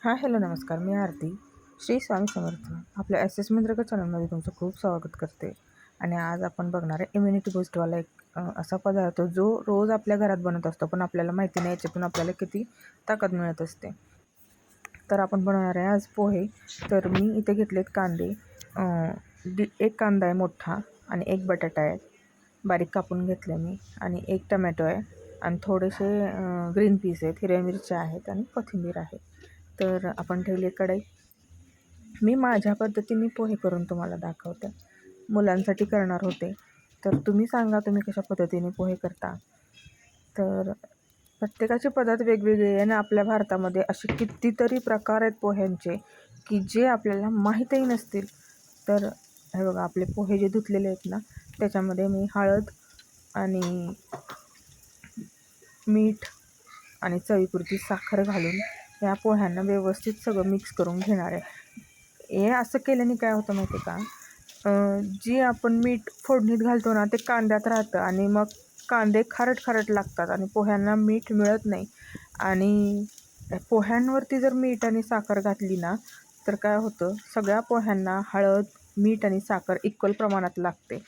हां हॅलो नमस्कार. मी आरती. श्री स्वामी समर्थ. आपल्या एस एस मंत्रका चॅनलमध्ये तुमचं खूप स्वागत करते. आणि आज आपण बघणार आहे इम्युनिटी बूस्टवाला एक असा पदार्थ जो रोज आपल्या घरात बनत असतो, पण आपल्याला माहिती नाही याच्यातून आपल्याला किती ताकद मिळत असते. तर आपण बनवणार आहे आज पोहे. तर मी इथे घेतलेत कांदे, एक कांदा आहे मोठा आणि एक बटाटा आहे बारीक कापून घेतले मी, आणि एक टमॅटो आहे आणि थोडेसे ग्रीन पीस आहेत, हिरव्या मिरच्या आहेत आणि कोथिंबीर आहे. तर आपण ठेवली कढई. मी माझ्या पद्धतीने पोहे करून तुम्हाला दाखवते. मुलांसाठी करणार होते, तर तुम्ही सांगा तुम्ही कशा पद्धतीने पोहे करता. तर प्रत्येकाचे पदार्थ वेगवेगळे आहे आणि आपल्या भारतामध्ये असे कितीतरी प्रकार आहेत पोह्यांचे की जे आपल्याला माहीतही नसतील. तर हे बघा, आपले पोहे जे धुतलेले आहेत ना, त्याच्यामध्ये मी हळद आणि मीठ आणि चवीपुरती साखर घालून या पोह्यांना व्यवस्थित सगळं मिक्स करून घेणार आहे. हे असं केल्याने काय होतं माहिती आहे का, जी आपण मीठ फोडणीत घालतो ना, ते कांद्यात राहतं आणि मग कांदे खारट लागतात आणि पोह्यांना मीठ मिळत नाही. आणि पोह्यांवरती जर मीठ आणि साखर घातली ना, तर काय होतं, सगळ्या पोह्यांना हळद, मीठ आणि साखर इक्वल प्रमाणात लागते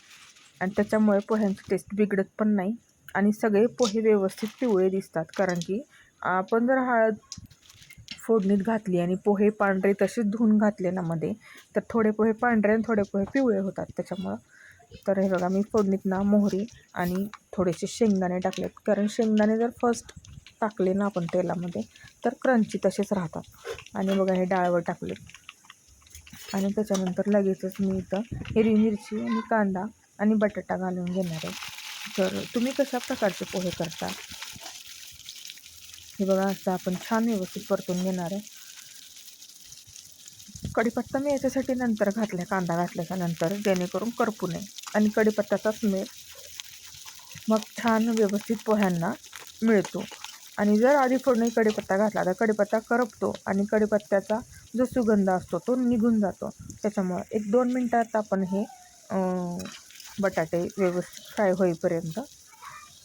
आणि त्याच्यामुळे पोह्यांची टेस्ट बिघडत पण नाही आणि सगळे पोहे व्यवस्थित पिवळे दिसतात. कारण की आपण जर हळद फोडणीत घातली आणि पोहे पांढरे तसेच धुवून घातले ना मध्ये, तर थोडे पोहे पांढरे आणि थोडे पोहे पिवळे होतात त्याच्यामुळं. तर हे बघा, मी फोडणीत ना मोहरी आणि थोडेसे शेंगदाणे टाकलेत, कारण शेंगदाणे जर फर्स्ट टाकले ना आपण तेलामध्ये तर क्रंची तसेच राहतात. आणि बघा, हे डाळवर टाकले आणि त्याच्यानंतर लगेचच मी इथं हिरवी मिरची आणि कांदा आणि बटाटा घालून घेणार आहे. तर तुम्ही कशा प्रकारचे पोहे करता हे बघा, असं आपण छान व्यवस्थित परतून घेणार आहे. कढीपत्ता मी याच्यासाठी नंतर घातला, कांदा घातल्याच्या नंतर, जेणेकरून करपू नये आणि कढीपत्त्याचा स्मेल मग छान व्यवस्थित पोह्यांना मिळतो. आणि जर आधी फोडणी कढीपत्ता घातला तर कढीपत्ता करपतो आणि कढीपत्त्याचा जो सुगंध असतो तो निघून जातो. त्याच्यामुळं 1-2 मिनटात आपण हे बटाटे व्यवस्थित फ्राय होईपर्यंत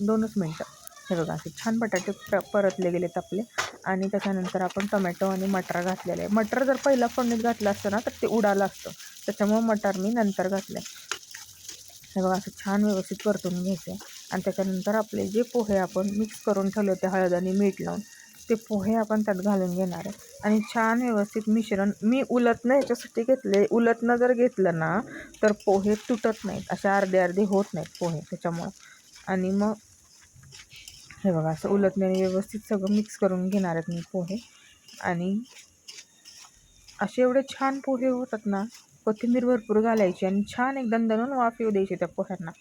2च मिनटं. हे बघा, असे छान बटाटे परतले गेलेत आपले. आणि त्याच्यानंतर आपण टमॅटो आणि मटार घातलेले आहे. मटार जर पहिला फोडणीत घातलं असतं ना, तर ते उडालं असतं, त्याच्यामुळं मटार मी नंतर घातले. हे बघा, असं छान व्यवस्थित परतून घ्यायचे आणि त्याच्यानंतर आपले जे पोहे आपण मिक्स करून ठेवले होते हळद आणि मीठ लावून, ते पोहे आपण त्यात घालून घेणार आहे आणि छान व्यवस्थित मिश्रण. मी उलटणं याच्यासाठी घेतले, उलटणं जर घेतलं ना तर पोहे तुटत नाहीत, असे अर्धे अर्धे होत नाहीत पोहे त्याच्यामुळं. आणि मग हे बघा, असं उलटण्याने व्यवस्थित सगळं मिक्स करून घेणार आहेत मी पोहे. आणि असे एवढे छान पोहे होतात ना, कोथिंबीर भरपूर घालायची आणि छान एकदम दणून वाफ येऊ द्यायची त्या पोह्यांना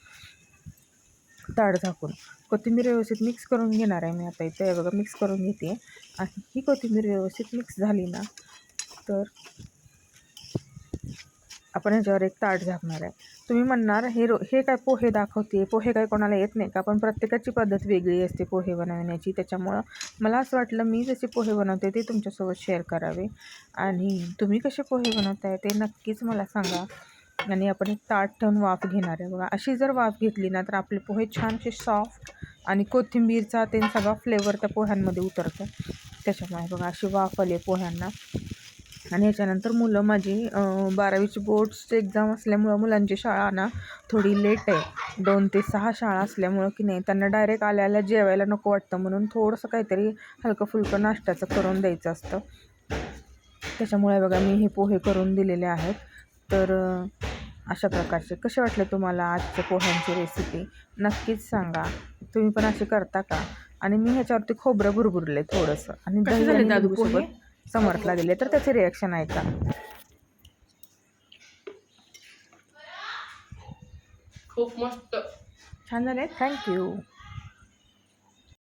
ताट झाकून. कोथिंबीर व्यवस्थित मिक्स करून घेणार आहे मी आता इथे. हे बघा, मिक्स करून घेते आणि ही कोथिंबीर व्यवस्थित मिक्स झाली ना, तर आपण ह्याच्यावर एक ताट झाकणार आहे. तुम्ही म्हणणार हे काय पोहे दाखवते, पोहे काय कोणाला येत नाही का? पण प्रत्येकाची पद्धत वेगळी असते पोहे बनवण्याची. त्याच्यामुळं मला असं वाटलं मी जसे पोहे बनवते ते तुमच्यासोबत शेअर करावे. आणि तुम्ही कसे पोहे बनवताय ते नक्कीच मला सांगा. आणि आपण एक ताट ठेवून वाफ घेणार आहे. बघा, अशी जर वाफ घेतली ना तर आपले पोहे छानसे सॉफ्ट आणि कोथिंबीरचा ते सगळा फ्लेवर त्या पोह्यांमध्ये उतरतो. त्याच्यामुळे बघा, अशी वाफ आली पोह्यांना. आणि ह्याच्यानंतर मुलं माझी 12वीची बोर्ड्सची एक्झाम असल्यामुळं मुलांची शाळा ना थोडी लेट आहे. 2 ते 6 शाळा असल्यामुळं की नाही, त्यांना डायरेक्ट आल्याला जेवायला नको वाटतं, म्हणून थोडंसं काहीतरी हलकं फुलकं नाश्त्याचं करून द्यायचं असतं. त्याच्यामुळे बघा, मी हे पोहे करून दिलेले आहेत. तर अशा प्रकारचे कसे वाटले तुम्हाला आजचे पोह्यांची रेसिपी नक्कीच सांगा. तुम्ही पण असे करता का? आणि मी ह्याच्यावरती खोबरं भुरभुरले थोडंसं आणि दही आणि लिंबूसोबत समर्थला दिले, तर त्याचे रिॲक्शन आहे का? खूप मस्त छान झाले, थँक्यू.